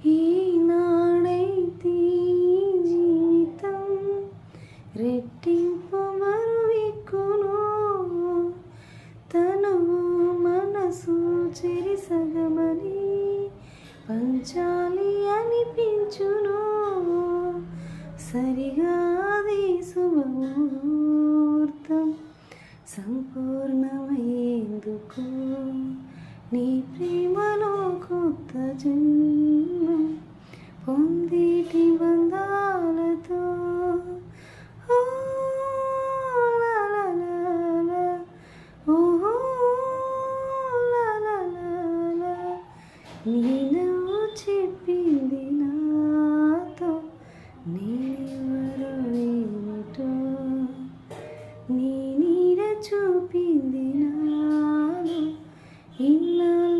ఈనాడైతే జీవితం రెట్టింపు మరువెక్కును, తనువు మనసు చెరి సగమని పంచాలి అనిపించును. సరిగా అది శుభముహూర్తం సంపూర్ణమయ్యేందుకు, నీ ప్రేమలో కొత్త జన్మం పొందేటి బంధాలతో. ఓ లా లా లా లా, ఓహో లా లా లా లా, నీ నువ్వు చెప్పింది నాతో నేనెవరో ఏమిటో, నీ నీడ చూపింది నాలో ఇన్నాళ్ళు